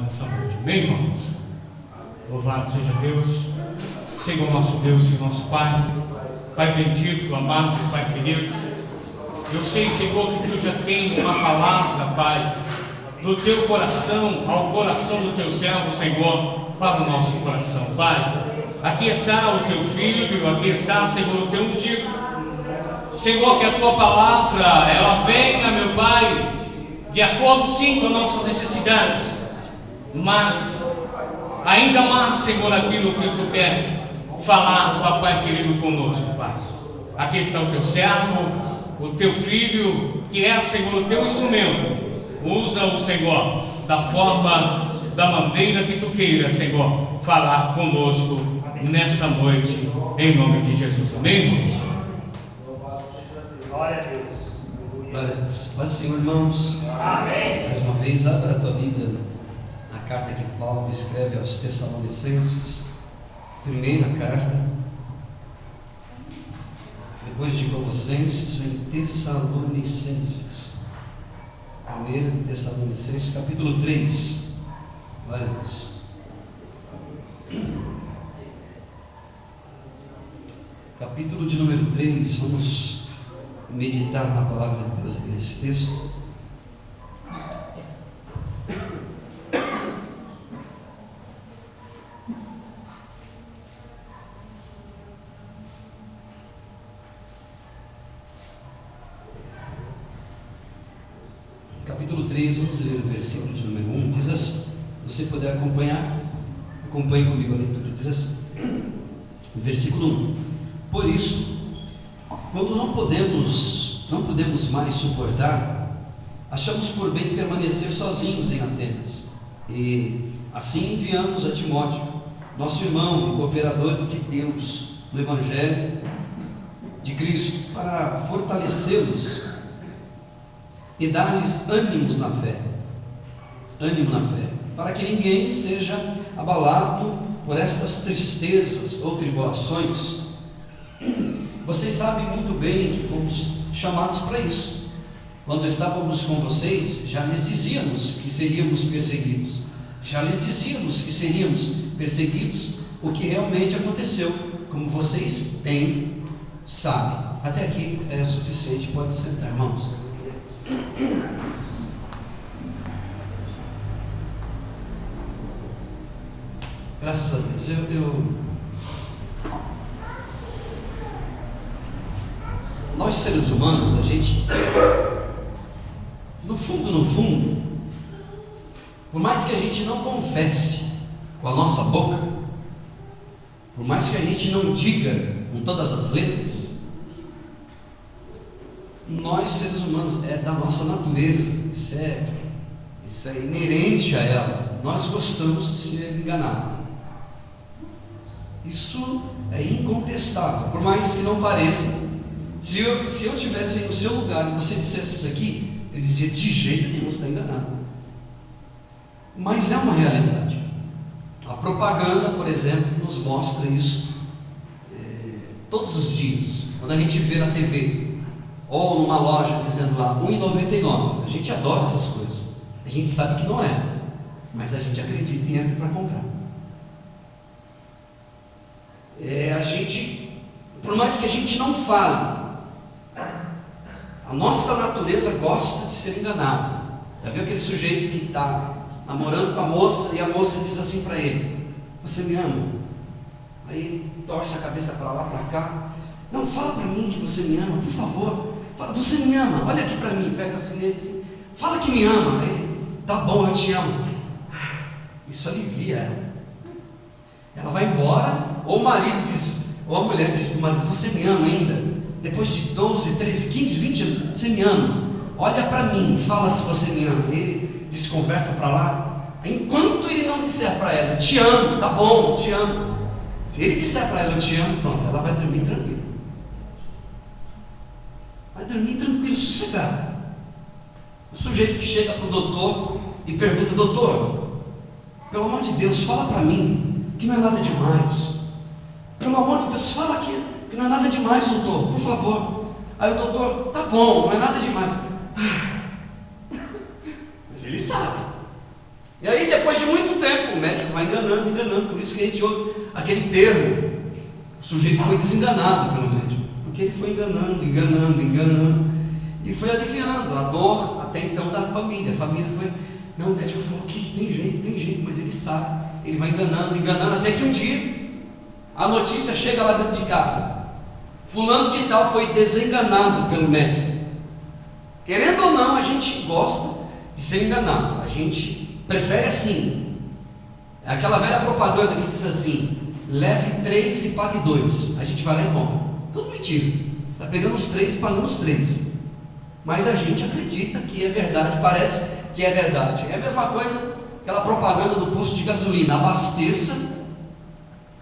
nessa noite. Amém, irmãos? Louvado seja Deus, Senhor nosso Deus e nosso Pai, Pai bendito, amado, Pai querido. Eu sei, Senhor, que Tu já tem uma palavra, Pai, do Teu coração ao coração do Teu servo, Senhor, para o nosso coração, Pai. Aqui está o Teu Filho, aqui está, Senhor, o Teu ungido. Senhor, que a Tua palavra, ela venha, meu Pai, de acordo sim com as nossas necessidades, mas ainda mais, Senhor, aquilo que Tu quer falar, Papai querido, conosco, Pai. Aqui está o Teu servo, o Teu Filho, que é, Senhor, o Teu instrumento. Usa-o, Senhor, da forma, da maneira que Tu queira, Senhor, falar conosco nessa noite, em nome de Jesus. Amém, irmãos? Glória a Deus. Glória a Deus. Paz do Senhor, irmãos. Amém. Mais uma vez, abra a tua Bíblia na carta que Paulo escreve aos Tessalonicenses, primeira carta. Depois de Colossenses, vem Tessalonicenses. Primeira de Tessalonicenses, capítulo 3. Glória a Deus. Capítulo de número 3, vamos meditar na palavra de Deus aqui nesse texto. Capítulo 3, vamos ler o versículo de número 1, diz assim, se você puder acompanhar, acompanhe comigo a leitura, diz assim, versículo 1, por isso, quando não podemos mais suportar, achamos por bem permanecer sozinhos em Atenas, e assim enviamos a Timóteo, nosso irmão e cooperador de Deus, no Evangelho de Cristo, para fortalecê-los e dar-lhes ânimo na fé, para que ninguém seja abalado por estas tristezas ou tribulações. Vocês sabem muito bem que fomos chamados para isso. Quando estávamos com vocês, já lhes dizíamos que seríamos perseguidos, o que realmente aconteceu, como vocês bem sabem. Até aqui é suficiente, pode sentar, irmãos. Graças a Deus, nós seres humanos, a gente, no fundo, por mais que a gente não confesse com a nossa boca, por mais que a gente não diga com todas as letras, nós seres humanos, é da nossa natureza, isso é inerente a ela, nós gostamos de ser enganados, isso é incontestável, por mais que não pareça. Se eu estivesse no seu lugar e você dissesse isso aqui, eu dizia, de jeito nenhum, você está enganado. Mas é uma realidade. A propaganda, por exemplo, nos mostra isso todos os dias. Quando a gente vê na TV ou numa loja dizendo lá R$1,99, a gente adora essas coisas. A gente sabe que não é, mas a gente acredita e entra para comprar. Por mais que a gente não fale, a nossa natureza gosta de ser enganada. Já viu aquele sujeito que está namorando com a moça e a moça diz assim para ele, você me ama? Aí ele torce a cabeça para lá, para cá, não, fala para mim que você me ama, por favor, fala, você me ama, olha aqui para mim, pega assim nele assim, fala que me ama. Aí ele, tá bom, eu te amo. Isso alivia ela. Ela vai embora, ou o marido diz, ou a mulher diz para o marido, você me ama ainda? Depois de 12, 13, 15, 20 anos, você me ama? Olha para mim, fala se você me ama. Ele desconversa para lá. Enquanto ele não disser para ela, eu te amo, tá bom, eu te amo. Se ele disser para ela, eu te amo, pronto, ela vai dormir tranquila. Vai dormir tranquilo, sossegado. O sujeito que chega para o doutor e pergunta, doutor, pelo amor de Deus, fala para mim que não é nada demais. Pelo amor de Deus, fala que não é nada demais, doutor, por favor. Aí o doutor, tá bom, não é nada demais. Mas ele sabe. E aí, depois de muito tempo, o médico vai enganando, enganando. Por isso que a gente ouve aquele termo: o sujeito foi desenganado pelo médico, porque ele foi enganando, enganando, enganando, e foi aliviando a dor até então da família. A família foi: não, o médico falou que tem jeito, mas ele sabe. Ele vai enganando, enganando, até que um dia a notícia chega lá dentro de casa: fulano de tal foi desenganado pelo médico. Querendo ou não, a gente gosta de ser enganado, a gente prefere assim. É aquela velha propaganda que diz assim: leve 3 e pague 2. A gente vai lá e compra. Tudo mentira. Está pegando os 3 e pagando os 3. Mas a gente acredita que é verdade, parece que é verdade. É a mesma coisa, aquela propaganda do posto de gasolina: abasteça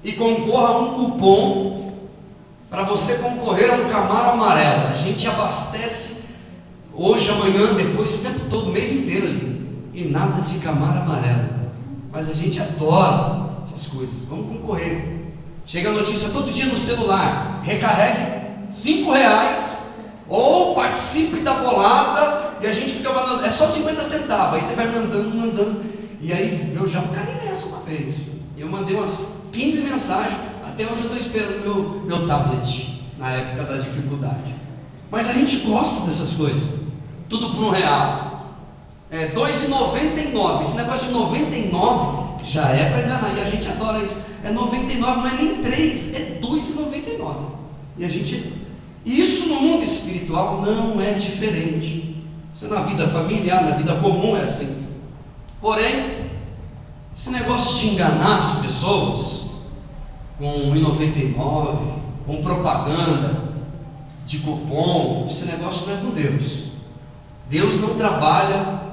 e concorra a um cupom para você concorrer a um Camaro amarelo. A gente abastece hoje, amanhã, depois, o tempo todo, o mês inteiro ali, e nada de Camaro amarelo. Mas a gente adora essas coisas. Vamos concorrer. Chega a notícia todo dia no celular: recarregue R$5 ou participe da bolada, e a gente fica mandando, é só 50 centavos. Aí você vai mandando, e aí eu já caí nessa uma vez. Eu mandei umas 15 mensagens. Até hoje eu estou esperando meu tablet, na época da dificuldade. Mas a gente gosta dessas coisas. Tudo por R$1. É R$2,99. Esse negócio de 99 já é para enganar, e a gente adora isso. É 99, não é nem 3, é R$2,99. E a gente, isso no mundo espiritual não é diferente. Isso é na vida familiar, na vida comum é assim. Porém, esse negócio de enganar as pessoas com R$1,99, com propaganda de cupom, esse negócio não é com Deus. Deus não trabalha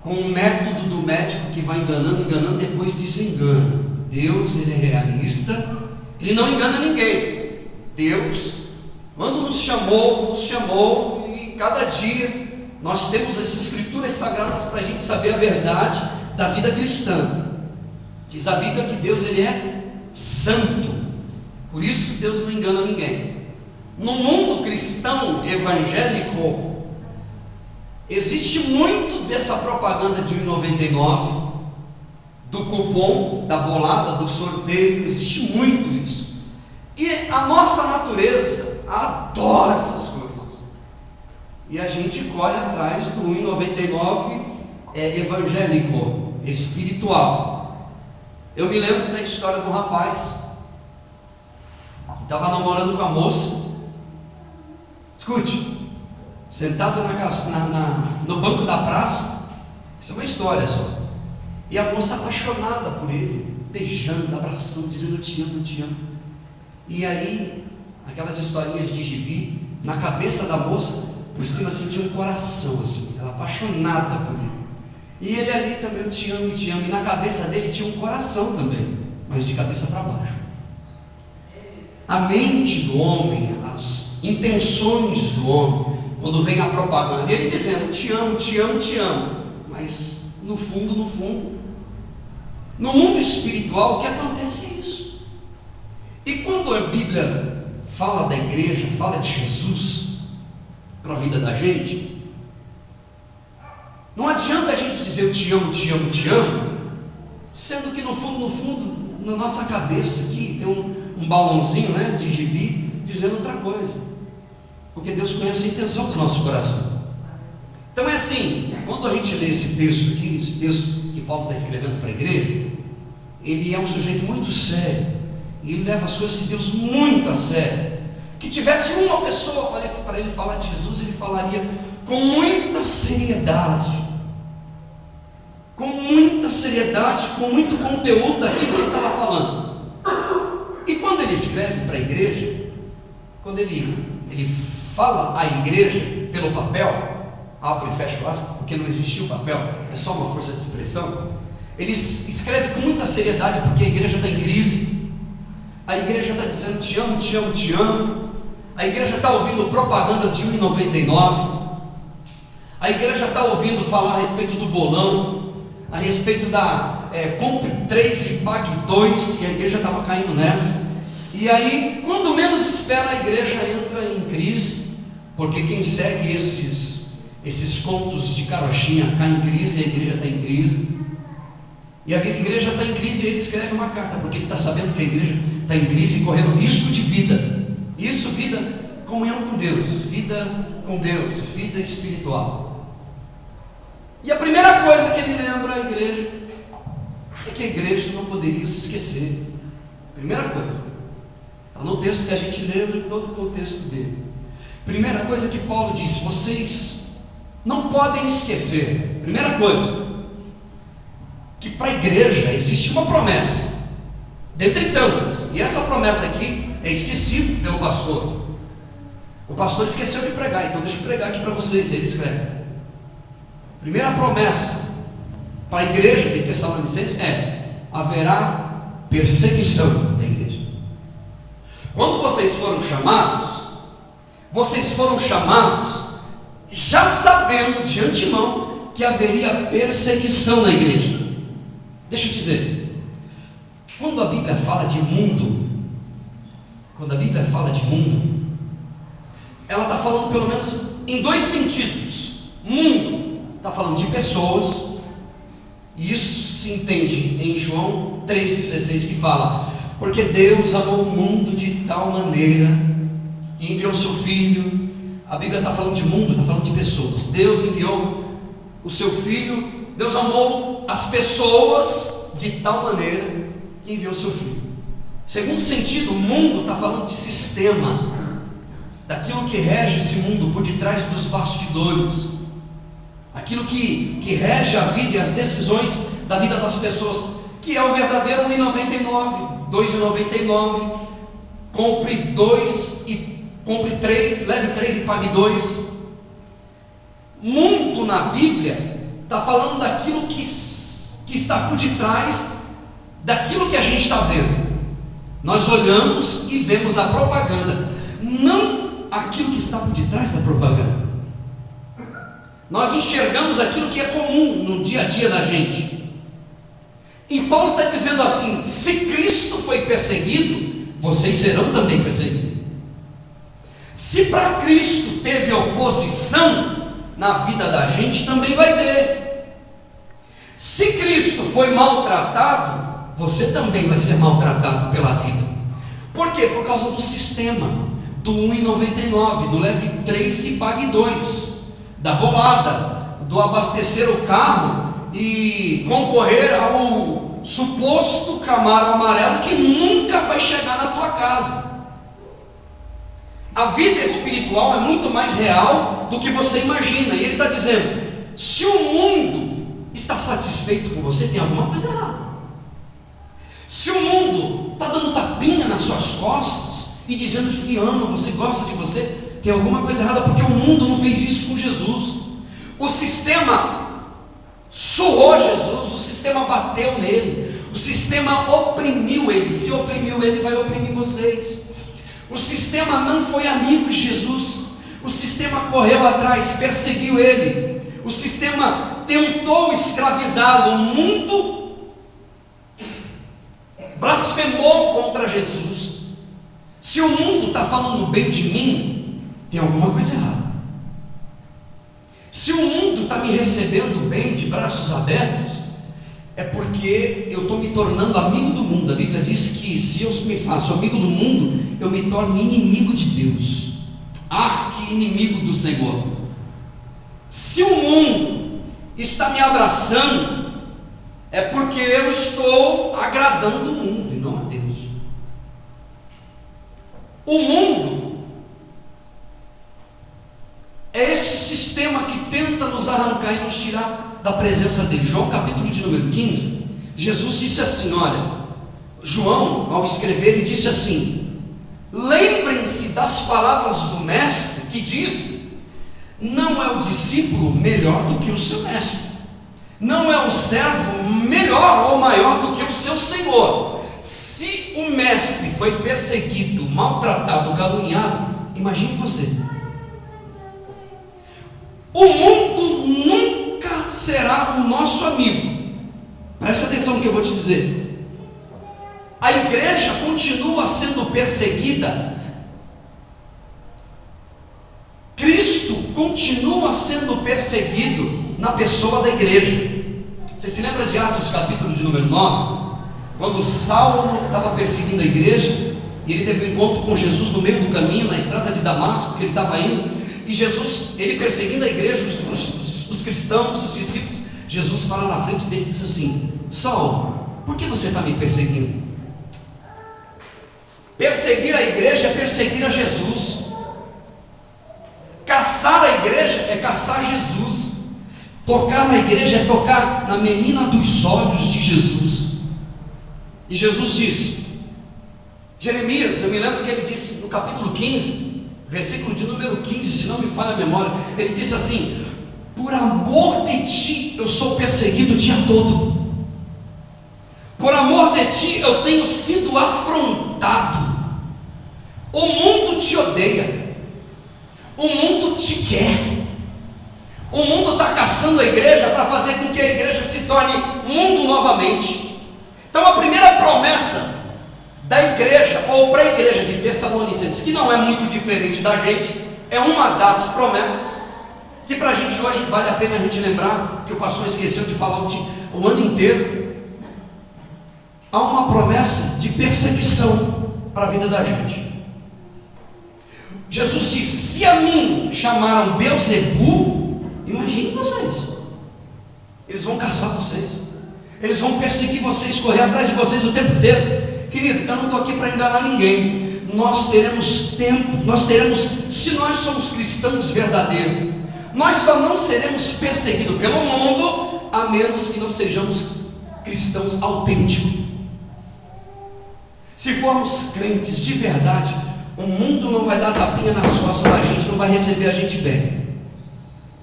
com o método do médico que vai enganando, depois desengana. Deus, ele é realista, ele não engana ninguém. Deus, quando nos chamou, e cada dia nós temos as escrituras sagradas para a gente saber a verdade da vida cristã. Diz a Bíblia que Deus, ele é santo, por isso Deus não engana ninguém. No mundo cristão evangélico existe muito dessa propaganda de R$1,99, do cupom, da bolada, do sorteio. Existe muito isso, e a nossa natureza adora essas coisas, e a gente corre atrás do R$1,99 evangélico, espiritual. Eu me lembro da história de um rapaz que estava namorando com a moça. Escute, sentado no banco da praça. Isso é uma história só. E a moça apaixonada por ele, beijando, abraçando, dizendo: eu te amo, eu te amo. E aí, aquelas historinhas de gibi, na cabeça da moça, por cima sentia um coração assim, ela apaixonada por ele. E ele ali também: eu te amo, eu te amo. E na cabeça dele tinha um coração também, mas de cabeça para baixo. A mente do homem, as intenções do homem, quando vem a propaganda, ele dizendo: te amo, te amo, te amo, mas no fundo, no mundo espiritual, o que acontece é isso. E quando a Bíblia fala da igreja, fala de Jesus para a vida da gente, não adianta a gente dizer: eu te amo, te amo, te amo, sendo que no fundo, na nossa cabeça aqui tem um balãozinho, né, de gibi dizendo outra coisa, porque Deus conhece a intenção do nosso coração. Então é assim, quando a gente lê esse texto aqui, esse texto que Paulo está escrevendo para a igreja, ele é um sujeito muito sério, e ele leva as coisas de Deus muito a sério. Que tivesse uma pessoa para ele falar de Jesus, ele falaria com muita seriedade, com muito conteúdo daquilo que ele estava falando. E quando ele escreve para a igreja, quando ele fala à igreja pelo papel, abre e fecha o aspas, porque não existia o papel, é só uma força de expressão. Ele escreve com muita seriedade, porque a igreja está em crise. A igreja está dizendo: te amo, te amo, te amo. A igreja está ouvindo propaganda de R$1,99. A igreja está ouvindo falar a respeito do bolão, a respeito da compre 3 e pague 2, e a igreja estava caindo nessa. E aí, quando menos espera, a igreja entra em crise, porque quem segue esses contos de carochinha cai em crise, e a igreja está em crise. E a igreja está em crise e ele escreve uma carta, porque ele está sabendo que a igreja está em crise e correndo risco de vida. Isso, vida, comunhão com Deus, vida com Deus, vida espiritual. E a primeira coisa que ele lembra à igreja é que a igreja não poderia se esquecer. Primeira coisa, está no texto que a gente leu, em todo o contexto dele. Primeira coisa que Paulo disse: vocês não podem esquecer. Primeira coisa, que para a igreja existe uma promessa, dentre tantas, e essa promessa aqui é esquecida pelo pastor. O pastor esqueceu de pregar, então deixa eu pregar aqui para vocês. Ele escreve: primeira promessa para a igreja de Tessalonicenses é: haverá perseguição da igreja. Quando vocês foram chamados já sabendo de antemão que haveria perseguição na igreja. Deixa eu dizer, quando a Bíblia fala de mundo, ela está falando pelo menos em dois sentidos. Mundo está falando de pessoas, e isso se entende em João 3,16, que fala: porque Deus amou o mundo de tal maneira que enviou o seu Filho. A Bíblia está falando de mundo, está falando de pessoas. Deus enviou o seu Filho, Deus amou as pessoas de tal maneira que enviou o seu Filho. Segundo sentido, o mundo está falando de sistema, daquilo que rege esse mundo por detrás dos bastidores, aquilo que rege a vida e as decisões da vida das pessoas, que é o verdadeiro 1,99, 2,99, compre 3, leve 3 e pague 2. Mundo na Bíblia está falando daquilo que está por detrás daquilo que a gente está vendo. Nós olhamos e vemos a propaganda, não aquilo que está por detrás da propaganda. Nós enxergamos aquilo que é comum no dia a dia da gente. E Paulo está dizendo assim: se Cristo foi perseguido, vocês serão também perseguidos. Se para Cristo teve oposição na vida da gente, também vai ter. Se Cristo foi maltratado, você também vai ser maltratado pela vida. Por quê? Por causa do sistema, do 1,99, do leve 3 e pague 2, da bolada, do abastecer o carro e concorrer ao suposto Camaro amarelo que nunca vai chegar na tua casa. A vida espiritual é muito mais real do que você imagina. E ele está dizendo: se o mundo está satisfeito com você, tem alguma coisa errada. Se o mundo está dando tapinha nas suas costas e dizendo que ama você, gosta de você, tem alguma coisa errada, porque o mundo não fez isso com Jesus. O sistema surrou Jesus, o sistema bateu nele, o sistema oprimiu ele. Se oprimiu ele, vai oprimir vocês. O sistema não foi amigo de Jesus, o sistema correu atrás, perseguiu ele, o sistema tentou escravizá-lo, o mundo blasfemou contra Jesus. Se o mundo está falando bem de mim, tem alguma coisa errada. Se o mundo está me recebendo bem, de braços abertos, é porque eu estou me tornando amigo do mundo. A Bíblia diz que se eu me faço amigo do mundo, eu me torno inimigo de Deus, arqui-inimigo do Senhor. Se o mundo está me abraçando, é porque eu estou agradando o mundo e não a Deus. O mundo é esse sistema que tenta nos arrancar e nos tirar da presença dele. João capítulo de número 15, Jesus disse assim, olha, João ao escrever ele disse assim: lembrem-se das palavras do mestre que disse: não é o discípulo melhor do que o seu mestre, não é o servo melhor ou maior do que o seu senhor. Se o mestre foi perseguido, maltratado, caluniado, imagine você. O mundo nunca será o nosso amigo. Preste atenção no que eu vou te dizer. A igreja continua sendo perseguida, Cristo continua sendo perseguido na pessoa da igreja. Você se lembra de Atos capítulo de número 9? Quando Saulo estava perseguindo a igreja, e ele teve um encontro com Jesus no meio do caminho, na estrada de Damasco, que ele estava indo, e Jesus, ele perseguindo a igreja, os cristãos, os discípulos, Jesus fala na frente dele e diz assim: Saulo, por que você está me perseguindo? Perseguir a igreja é perseguir a Jesus. Caçar a igreja é caçar Jesus. Tocar na igreja é tocar na menina dos olhos de Jesus. E Jesus disse, Jeremias, eu me lembro que ele disse no capítulo 15, versículo de número 15, se não me falha a memória, ele disse assim: por amor de ti eu sou perseguido o dia todo, por amor de ti eu tenho sido afrontado, o mundo te odeia, o mundo te quer, o mundo está caçando a igreja para fazer com que a igreja se torne mundo novamente. Então a primeira promessa da igreja, ou para a igreja de Tessalonicenses, que não é muito diferente da gente, é uma das promessas que para a gente hoje vale a pena a gente lembrar, que o pastor esqueceu de falar o ano inteiro. Há uma promessa de perseguição para a vida da gente. Jesus disse: se a mim chamaram Beelzebu, imagine vocês, eles vão caçar vocês, eles vão perseguir vocês, correr atrás de vocês o tempo inteiro. Querido, eu não estou aqui para enganar ninguém. Nós teremos tempo, se nós somos cristãos verdadeiros, nós só não seremos perseguidos pelo mundo, a menos que não sejamos cristãos autênticos. Se formos crentes de verdade, o mundo não vai dar tapinha nas costas da gente, não vai receber a gente bem.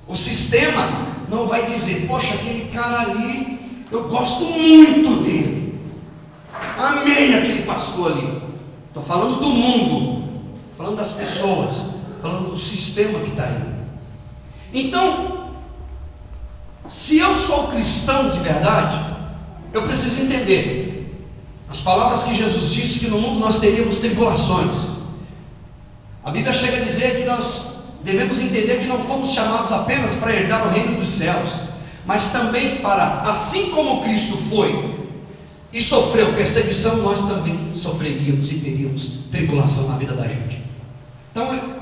O sistema não vai dizer: poxa, aquele cara ali, eu gosto muito dele, amei aquele pastor ali. Estou falando do mundo, falando das pessoas, falando do sistema que está aí. Então, se eu sou cristão de verdade, eu preciso entender as palavras que Jesus disse, que no mundo nós teríamos tribulações. A Bíblia chega a dizer que nós devemos entender que não fomos chamados apenas para herdar o reino dos céus, mas também para, assim como Cristo foi e sofreu perseguição, nós também sofreríamos e teríamos tribulação na vida da gente. Então,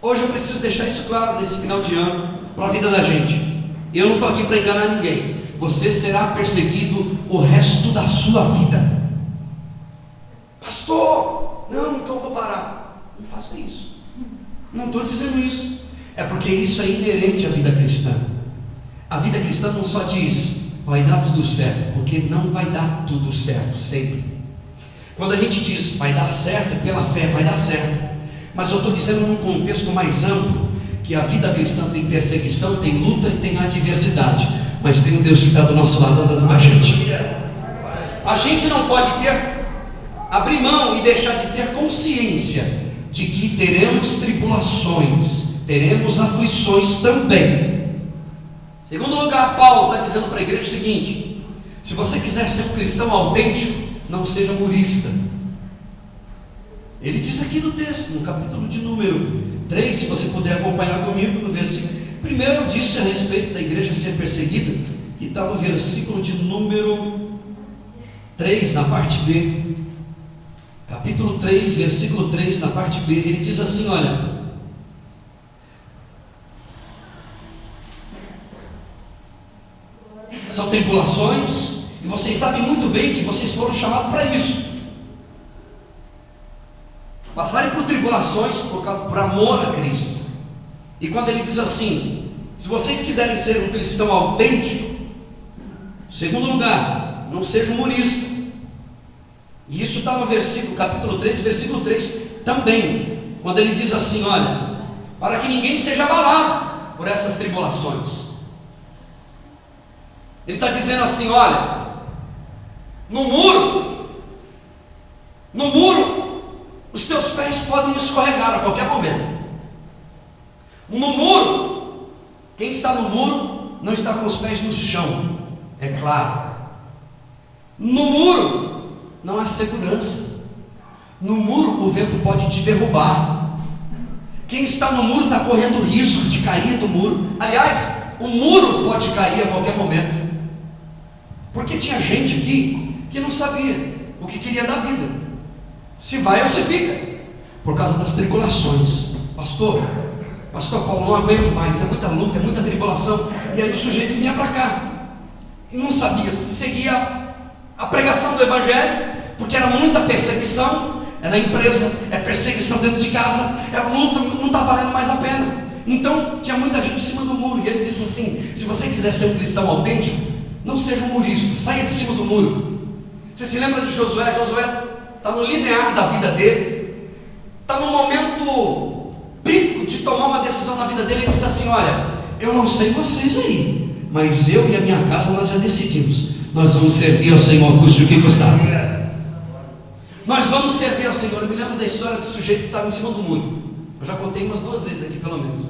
hoje eu preciso deixar isso claro nesse final de ano para a vida da gente. Eu não estou aqui para enganar ninguém. Você será perseguido o resto da sua vida. Pastor, não, então eu vou parar. Não faça isso. Não estou dizendo isso. É porque isso é inerente à vida cristã. A vida cristã não só diz: vai dar tudo certo, porque não vai dar tudo certo sempre. Quando a gente diz vai dar certo, pela fé vai dar certo. Mas eu estou dizendo num contexto mais amplo, que a vida cristã tem perseguição, tem luta e tem adversidade, mas tem um Deus que está do nosso lado andando com a gente. A gente não pode abrir mão e deixar de ter consciência de que teremos tribulações, teremos aflições também. Segundo lugar, Paulo está dizendo para a igreja o seguinte: se você quiser ser um cristão autêntico, não seja murista. Ele diz aqui no texto, no capítulo de número 3, se você puder acompanhar comigo no versículo. Primeiro eu disse a respeito da igreja ser perseguida, que está no versículo de número 3, na parte B. Capítulo 3, versículo 3, na parte B, ele diz assim: olha, são tribulações, e vocês sabem muito bem que vocês foram chamados para isso, passarem por tribulações por amor a Cristo. E quando ele diz assim: se vocês quiserem ser um cristão autêntico, segundo lugar, não seja um murista. E isso está no versículo, capítulo 3, versículo 3 também, quando ele diz assim: olha, para que ninguém seja abalado por essas tribulações. Ele está dizendo assim: olha, no muro, os teus pés podem escorregar a qualquer momento. No muro, quem está no muro não está com os pés no chão, é claro. No muro não há segurança. No muro o vento pode te derrubar. Quem está no muro está correndo risco de cair do muro. Aliás, o muro pode cair a qualquer momento. Porque tinha gente aqui que não sabia o que queria da vida, se vai ou se fica, por causa das tribulações. Pastor Paulo, não aguento mais, é muita luta, é muita tribulação. E aí o sujeito vinha para cá e não sabia se seguia a pregação do Evangelho, porque era muita perseguição, é na empresa, é perseguição dentro de casa, é luta, não está valendo mais a pena. Então tinha muita gente em cima do muro, e ele disse assim: se você quiser ser um cristão autêntico, não seja um murista, saia de cima do muro. Você se lembra de Josué? Josué está no linear da vida dele, está no momento pico de tomar uma decisão na vida dele. Ele disse assim: olha, eu não sei vocês aí, mas eu e a minha casa nós já decidimos, nós vamos servir ao Senhor, custe o que custar. Nós vamos servir ao Senhor. Eu me lembro da história do sujeito que estava em cima do muro. Eu já contei umas 2 vezes aqui pelo menos.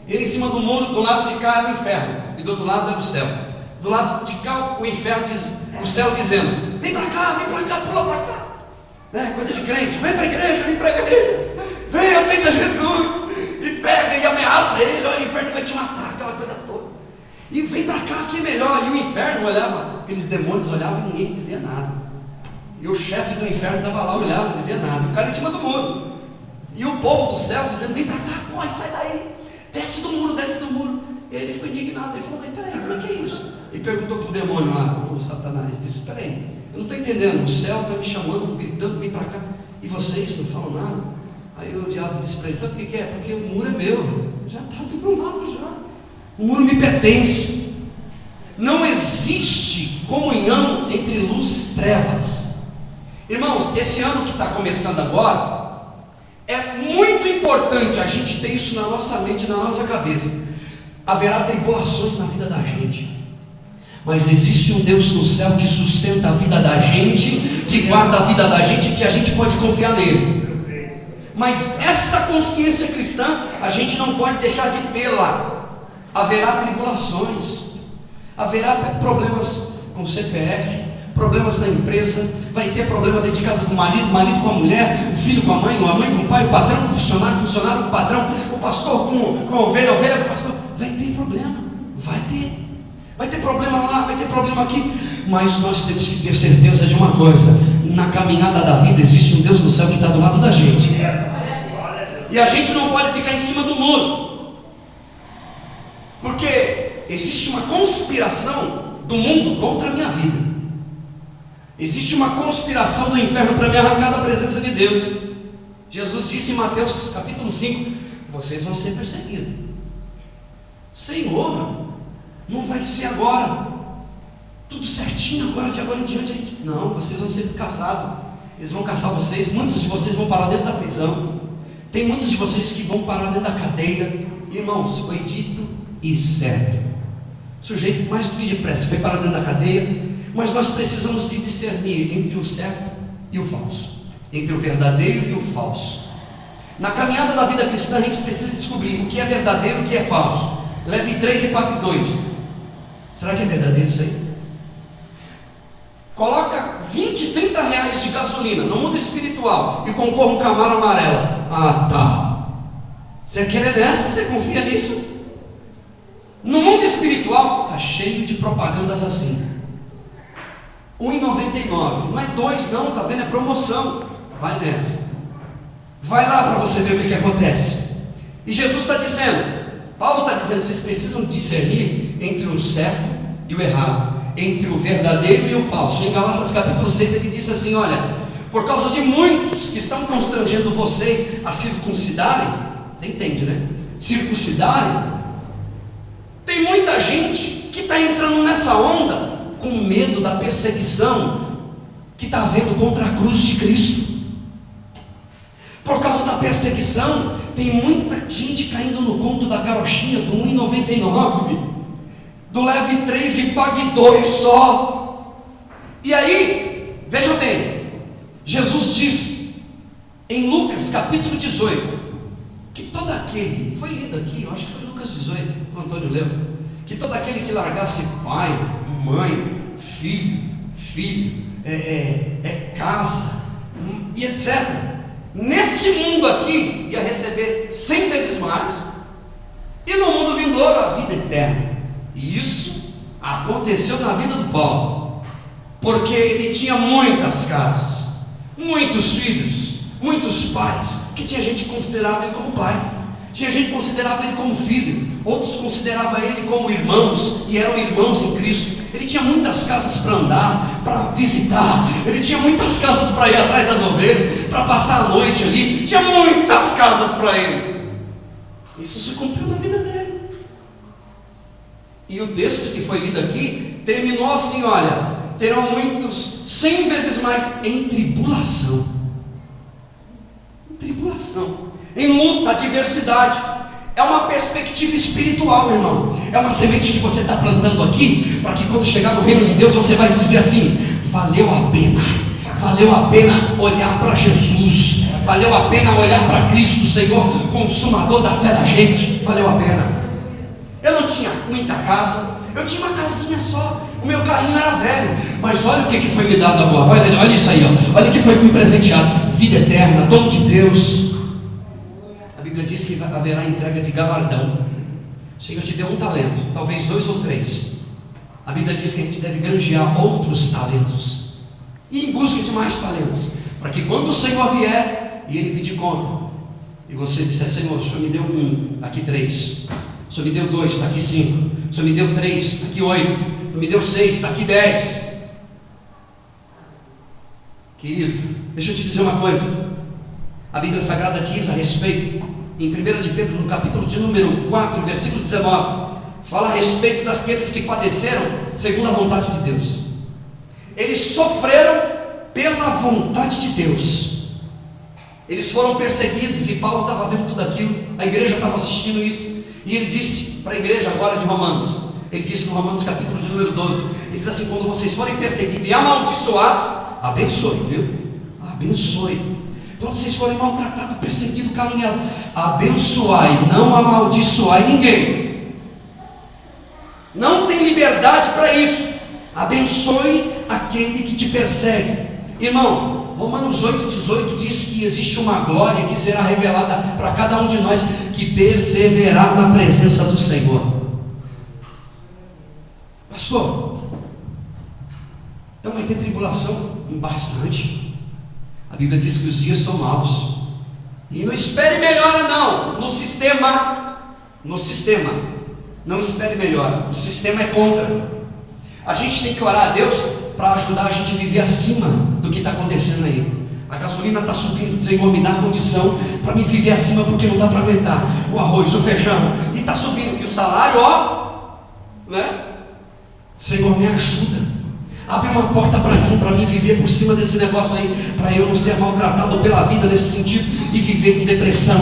Ele em cima do muro, do lado de cá era o inferno, e do outro lado era o céu. Do lado de cá o inferno diz, o céu dizendo: vem para cá, pula para cá. Coisa de crente, vem para a igreja, vem, aceita Jesus, e pega e ameaça ele: olha, o inferno vai te matar, aquela coisa toda. E vem para cá que é melhor. E o inferno olhava, aqueles demônios olhavam e ninguém dizia nada. E o chefe do inferno estava lá, olhava, não dizia nada. O cara em cima do muro. E o povo do céu dizendo: vem para cá, corre, sai daí, desce do muro. E aí ele ficou indignado. Ele falou: mas peraí, como é que é isso? E perguntou para o demônio lá, para o Satanás, disse: peraí, eu não estou entendendo, o céu está me chamando, gritando, vem para cá, e vocês não falam nada? Aí o diabo disse para ele: sabe o que é? Porque o muro é meu, já está do meu lado já, o muro me pertence. Não existe comunhão entre luz e trevas. Irmãos, esse ano que está começando agora, é muito importante a gente ter isso na nossa mente, na nossa cabeça. Haverá tribulações na vida da gente, mas existe um Deus no céu que sustenta a vida da gente, que guarda a vida da gente, que a gente pode confiar nele. Mas essa consciência cristã a gente não pode deixar de tê-la. Haverá tribulações, haverá problemas com o CPF, problemas na empresa, vai ter problema dentro de casa com o marido com a mulher, o filho com a mãe com o pai, o patrão com o funcionário com o patrão, o pastor com a ovelha com o pastor. Vai ter problema, vai ter problema lá, vai ter problema aqui, mas nós temos que ter certeza de uma coisa: na caminhada da vida existe um Deus no céu que está do lado da gente, e a gente não pode ficar em cima do muro, porque existe uma conspiração do mundo contra a minha vida, existe uma conspiração do inferno para me arrancar da presença de Deus. Jesus disse em Mateus capítulo 5: vocês vão ser perseguidos. Senhor, não vai ser agora, tudo certinho agora, de agora em diante. Não, vocês vão ser caçados, eles vão caçar vocês, muitos de vocês vão parar dentro da prisão, tem muitos de vocês que vão parar dentro da cadeia. Irmãos, foi dito e certo. O sujeito mais do que depressa foi parar dentro da cadeia, mas nós precisamos de discernir entre o certo e o falso, entre o verdadeiro e o falso. Na caminhada da vida cristã a gente precisa descobrir o que é verdadeiro e o que é falso. Leve 3 e pague 2. Será que é verdadeiro isso aí? Coloca 20, 30 reais de gasolina no mundo espiritual e concorra um Camaro amarelo. Ah, tá. Você quer nessa? Você confia nisso? No mundo espiritual está cheio de propagandas assim. R$1,99, não é 2 não, tá vendo? É promoção. Vai nessa, vai lá para você ver o que acontece. E Jesus está dizendo, Paulo está dizendo, vocês precisam discernir entre o certo e o errado, entre o verdadeiro e o falso. Em Gálatas capítulo 6 ele diz assim: olha, por causa de muitos que estão constrangendo vocês a circuncidarem, você entende, né? Circuncidarem, tem muita gente que está entrando nessa onda com medo da perseguição que está havendo contra a cruz de Cristo. Por causa da perseguição, tem muita gente caindo no conto da carochinha do R$1,99, do leve 3 e pague 2 só. E aí, veja bem, Jesus disse em Lucas capítulo 18, que todo aquele, foi lido aqui, eu acho que foi Lucas 18, o Antônio leu, que todo aquele que largasse pai, mãe, filho, casa e etc., neste mundo aqui ia receber 100 vezes mais, e no mundo vindouro a vida eterna. E isso aconteceu na vida do Paulo. porque ele tinha muitas casas, muitos filhos, muitos pais, que tinha gente que considerava ele como pai, tinha gente que considerava ele como filho, outros consideravam ele como irmãos, e eram irmãos em Cristo. Ele tinha muitas casas para andar, para visitar, ele tinha muitas casas para ir atrás das ovelhas, para passar a noite ali, tinha muitas casas para ele. Isso se cumpriu na vida dele. E o texto que foi lido aqui terminou assim: olha, terão muitos 100 vezes mais em tribulação. Em tribulação, em luta, adversidade. É uma perspectiva espiritual, irmão. É uma semente que você está plantando aqui, para que quando chegar no reino de Deus, você vai dizer assim: valeu a pena. Valeu a pena olhar para Jesus. Valeu a pena olhar para Cristo, Senhor, consumador da fé da gente. Valeu a pena. Eu não tinha muita casa, eu tinha uma casinha só. O meu carrinho era velho, mas olha o que foi me dado agora. Olha isso aí, ó. Olha o que foi me presenteado: vida eterna, dom de Deus. A Bíblia diz que haverá entrega de galardão. O Senhor te deu um talento, talvez 2 ou 3. A Bíblia diz que a gente deve granjear outros talentos, e em busca de mais talentos, para que quando o Senhor vier e Ele pedir conta, e você disser: Senhor, o Senhor me deu 1, aqui 3. O Senhor me deu 2, está aqui 5. O Senhor me deu 3, está aqui 8. O Senhor me deu 6, está aqui 10. Querido, deixa eu te dizer uma coisa. A Bíblia Sagrada diz a respeito, em 1 de Pedro, no capítulo de número 4, versículo 19, fala a respeito daqueles que padeceram segundo a vontade de Deus. Eles sofreram pela vontade de Deus. Eles foram perseguidos, e Paulo estava vendo tudo aquilo, a igreja estava assistindo isso, e ele disse para a igreja agora de Romanos, ele disse no Romanos capítulo de número 12, ele diz assim: quando vocês forem perseguidos e amaldiçoados, abençoe, viu? Abençoe. Quando vocês forem maltratados, perseguidos, caluniados, abençoai, não amaldiçoai ninguém. Não tem liberdade para isso. Abençoe aquele que te persegue. Irmão, Romanos 8,18 diz que existe uma glória que será revelada para cada um de nós que perseverar na presença do Senhor. Pastor, então vai ter tribulação? Bastante. A Bíblia diz que os dias são maus. E não espere melhora não. No sistema, não espere melhora. O sistema é contra. A gente tem que orar a Deus para ajudar a gente a viver acima do que está acontecendo aí. A gasolina está subindo, Senhor, me dá condição para me viver acima, porque não dá para aguentar o arroz, o feijão, e está subindo, e o salário, né? Senhor, me ajuda. Abre uma porta para mim viver por cima desse negócio aí, para eu não ser maltratado pela vida nesse sentido e viver com depressão.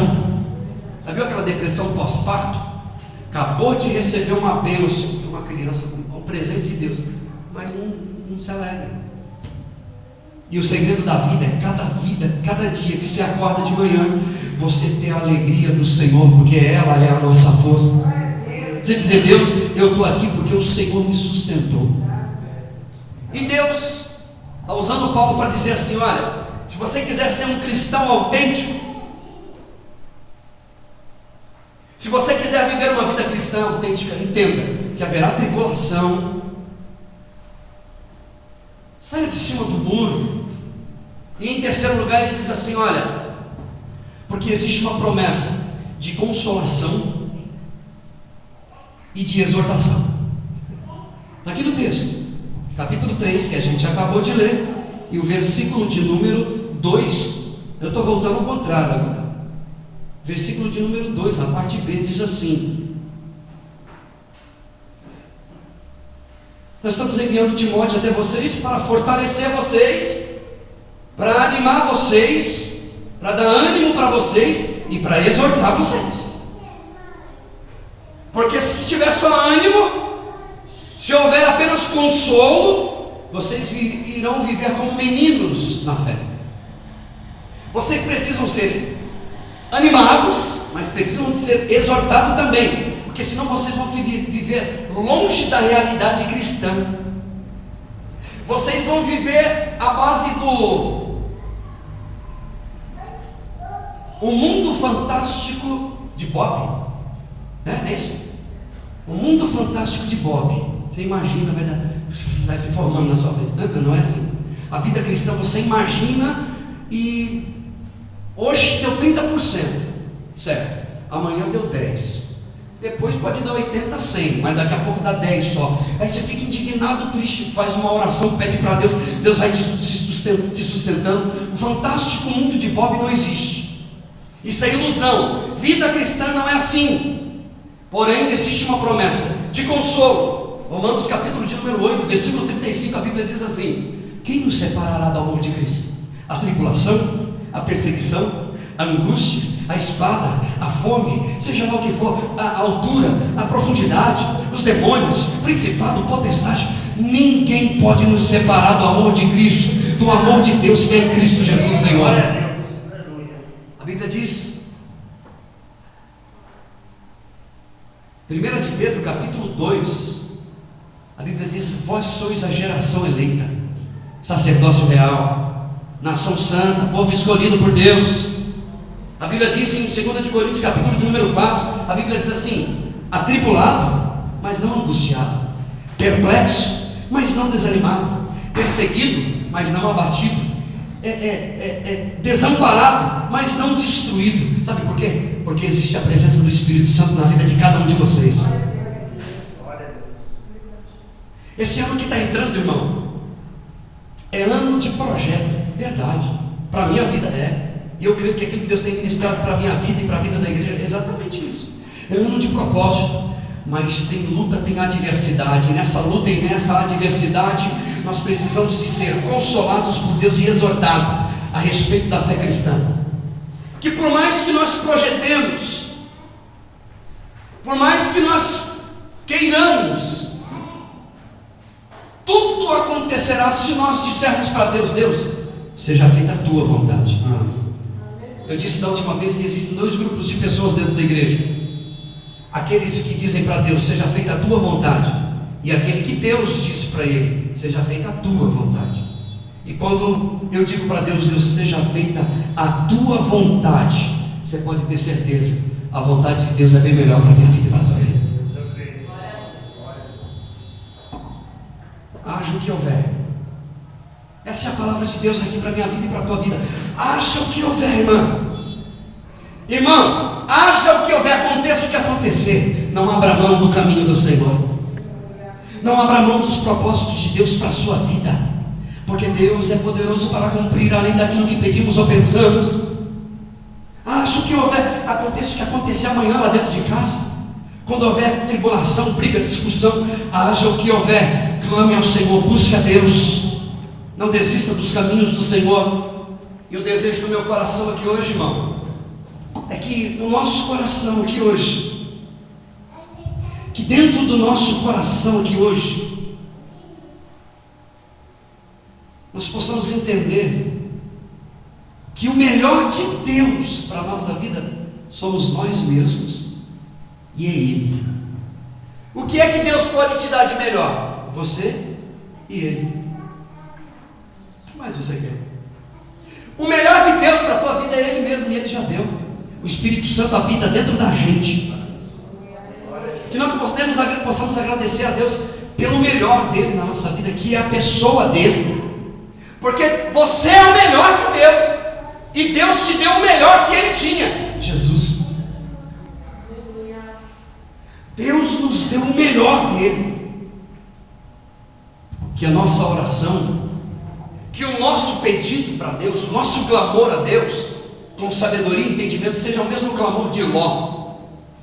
Já viu aquela depressão pós-parto? Acabou de receber uma bênção de uma criança, um presente de Deus, mas não se alegra. E o segredo da vida é cada dia que você acorda de manhã, você ter a alegria do Senhor, porque ela é a nossa força. Você dizer: Deus, eu estou aqui porque o Senhor me sustentou. E Deus está usando Paulo para dizer assim: olha, se você quiser ser um cristão autêntico, se você quiser viver uma vida cristã autêntica, entenda que haverá tribulação. Saia de cima do muro. E em terceiro lugar ele diz assim: olha, porque existe uma promessa de consolação e de exortação. Aqui no texto, capítulo 3, que a gente acabou de ler, e o versículo de número 2, eu estou voltando ao contrário agora. Versículo de número 2, a parte B, diz assim: nós estamos enviando Timóteo até vocês para fortalecer vocês, para animar vocês, para dar ânimo para vocês e para exortar vocês. Porque se tiver só ânimo, se houver apenas consolo, vocês irão viver como meninos na fé. Vocês precisam ser animados, mas precisam de ser exortados também, porque senão vocês vão viver longe da realidade cristã. Vocês vão viver à base do O Mundo Fantástico de Bob, né? É isso? O Mundo Fantástico de Bob. Você imagina, vai dar vai se formando na sua vida. Não é assim. A vida cristã você imagina e hoje deu 30%, certo? Amanhã deu 10%. Depois pode dar 80, 100, mas daqui a pouco dá 10 só. Aí você fica indignado, triste, faz uma oração, pede para Deus, Deus vai te sustentando. O fantástico mundo de Bob não existe. Isso é ilusão. Vida cristã não é assim. Porém, existe uma promessa de consolo. Romanos capítulo de número 8, versículo 35, a Bíblia diz assim: quem nos separará do amor de Cristo? A tribulação, a perseguição, a angústia, a espada, a fome, seja lá o que for, a altura, a profundidade, os demônios, principado, potestade. Ninguém pode nos separar do amor de Cristo, do amor de Deus que é em Cristo Jesus, Senhor. A Bíblia diz, 1 de Pedro capítulo 2, a Bíblia diz: vós sois a geração eleita, sacerdócio real, nação santa, povo escolhido por Deus. A Bíblia diz em 2 de Coríntios capítulo de número 4, a Bíblia diz assim: atribulado, mas não angustiado, perplexo, mas não desanimado, perseguido, mas não abatido, desamparado, mas não destruído. Sabe por quê? Porque existe a presença do Espírito Santo na vida de cada um de vocês. Esse ano que está entrando, irmão, é ano de projeto, verdade. Para a minha vida é. E eu creio que aquilo que Deus tem ministrado para a minha vida e para a vida da igreja é exatamente isso. É ano de propósito, mas tem luta, tem adversidade. Nessa luta e nessa adversidade, nós precisamos de ser consolados por Deus e exortados a respeito da fé cristã. Que por mais que nós projetemos, por mais que nós queiramos, tudo acontecerá se nós dissermos para Deus: Deus, seja feita a tua vontade. Eu disse da última vez que existem dois grupos de pessoas dentro da igreja: aqueles que dizem para Deus: seja feita a tua vontade, e aquele que Deus disse para ele: seja feita a tua vontade. E quando eu digo para Deus: Deus, seja feita a tua vontade, você pode ter certeza, a vontade de Deus é bem melhor para a minha vida e para a tua vida. Haja o que houver. Essa é a palavra de Deus aqui para a minha vida e para a tua vida. Haja o que houver, irmão, haja o que houver, aconteça o que acontecer, não abra mão do caminho do Senhor, não abra mão dos propósitos de Deus para a sua vida, porque Deus é poderoso para cumprir além daquilo que pedimos ou pensamos. Haja o que houver, aconteça o que acontecer amanhã lá dentro de casa, quando houver tribulação, briga, discussão, haja o que houver, clame ao Senhor, busque a Deus, não desista dos caminhos do Senhor. E o desejo do meu coração aqui hoje, irmão, é que no nosso coração aqui hoje, que dentro do nosso coração aqui hoje, nós possamos entender que o melhor de Deus para a nossa vida somos nós mesmos e é Ele. O que é que Deus pode te dar de melhor? Você e Ele. O que mais você quer? O melhor de Deus para a tua vida é Ele mesmo, e Ele já deu. O Espírito Santo habita dentro da gente. Que nós possamos agradecer a Deus pelo melhor dele na nossa vida, que é a pessoa dele. Porque você é o melhor de Deus, e Deus te deu o melhor que Ele tinha, Jesus. Deus nos deu o melhor dele. Que a nossa oração, que o nosso pedido para Deus, o nosso clamor a Deus, com sabedoria e entendimento, seja o mesmo clamor de Ló.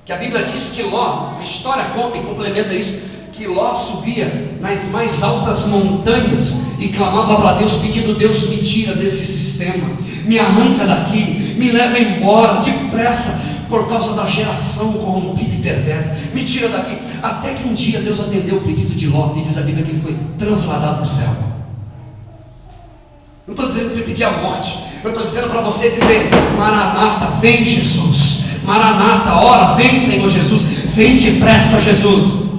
Que a Bíblia diz que Ló, a história conta e complementa isso, que Ló subia nas mais altas montanhas e clamava para Deus, pedindo: Deus, me tira desse sistema, me arranca daqui, me leva embora depressa, por causa da geração corrompida e perversa, me tira daqui. Até que um dia Deus atendeu o pedido de Ló, e diz a Bíblia que ele foi transladado para o céu. Não estou dizendo para você pedir a morte, eu estou dizendo para você dizer: Maranata, vem Jesus, Maranata, ora, vem Senhor Jesus, vem depressa Jesus.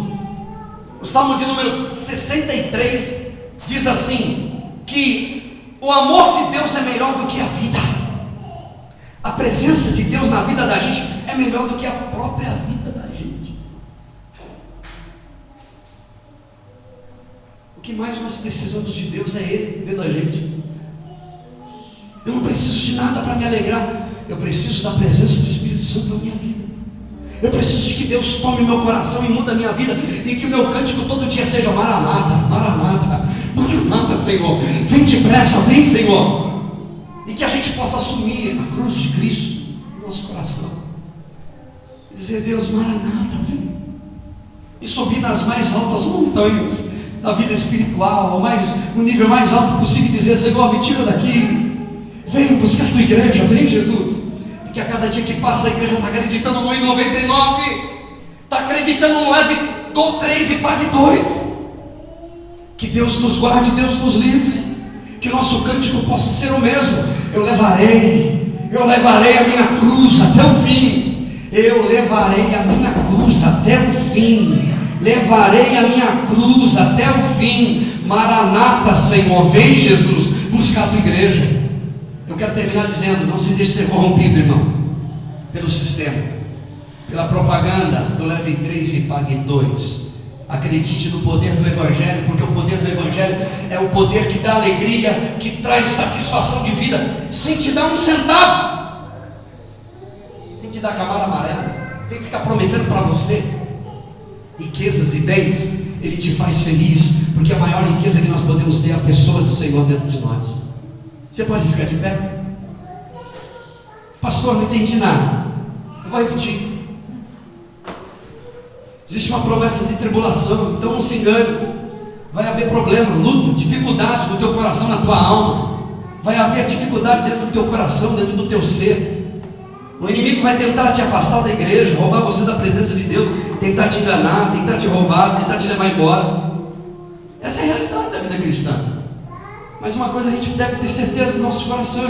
O Salmo de número 63 diz assim, que o amor de Deus é melhor do que a vida. A presença de Deus na vida da gente é melhor do que a própria vida da gente. O que mais nós precisamos de Deus é Ele dentro da gente. Eu não preciso de nada para me alegrar. Eu preciso da presença do Espírito Santo na minha vida. Eu preciso de que Deus tome meu coração e mude a minha vida, e que o meu cântico todo dia seja Maranata, Maranata, Maranata, Senhor. Vem depressa, vem, Senhor. E que a gente possa assumir a cruz de Cristo no nosso coração. E dizer: Deus, Maranata, vem. E subir nas mais altas montanhas da vida espiritual, no nível mais alto possível, e dizer: Senhor, me tira daqui. Vem buscar a tua igreja, vem, Jesus. Porque a cada dia que passa a igreja está acreditando no 1,99, está acreditando no leve 3 e pague 2. Que Deus nos guarde, Deus nos livre, que o nosso cântico possa ser o mesmo: eu levarei a minha cruz até o fim. Eu levarei a minha cruz até o fim. Levarei a minha cruz até o fim. Maranata, Senhor, vem, Jesus, buscar a tua igreja. Eu quero terminar dizendo: não se deixe ser corrompido, irmão, pelo sistema, pela propaganda do leve 3 e pague 2. Acredite no poder do Evangelho, porque o poder do Evangelho é o poder que dá alegria, que traz satisfação de vida, sem te dar um centavo, sem te dar camada amarela, sem ficar prometendo para você riquezas e bens. Ele te faz feliz, porque a maior riqueza que nós podemos ter é a pessoa do Senhor dentro de nós. Você pode ficar de pé? Pastor, não entendi nada. Eu vou repetir. Existe uma promessa de tribulação, então não se engane. Vai haver problema, luta, dificuldade no teu coração, na tua alma. Vai haver dificuldade dentro do teu coração, dentro do teu ser. O inimigo vai tentar te afastar da igreja, roubar você da presença de Deus, tentar te enganar, tentar te roubar, tentar te levar embora. Essa é a realidade da vida cristã. Mas uma coisa a gente deve ter certeza no nosso coração: